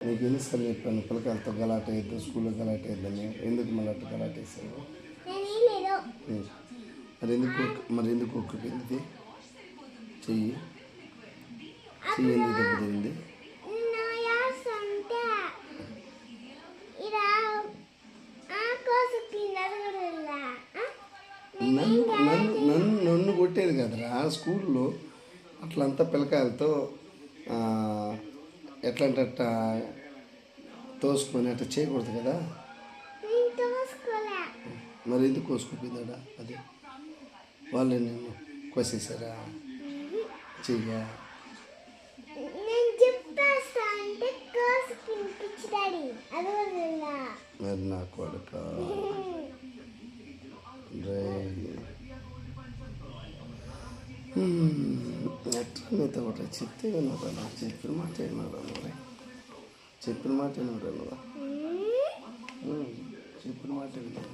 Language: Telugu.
నీకు ఎన్నిసార్లు చెప్పాను పిల్లకాయలతో గలాట వేయద్దు, స్కూల్లో గలాట వేయద్దని. ఎందుకు మళ్ళీ అట్లా గలాట వేసావు? మరి ఎందుకు ఒక్కపోయింది? చెయ్యి చెయ్యి ఎందుకు దెబ్బతింది? నన్ను కొట్టేది కదరా స్కూల్లో. అట్లంతా పిల్లకాయలతో ఎట్లా అంటే అట్లా తోసుకొని అట్లా చేయకూడదు కదా. మరి ఎందుకు కోసుకుపోయిందాడా? అది వాళ్ళే నిన్ను కోసేసారా? చెయ్యా మరి నా కొడుక ఎట్లా నీతో కూడా చెప్తే వినరా? చెప్పిన మాట వినరా? నువ్వు చెప్పిన మాట వినరా? నువ్వు చెప్పిన మాట వినరా?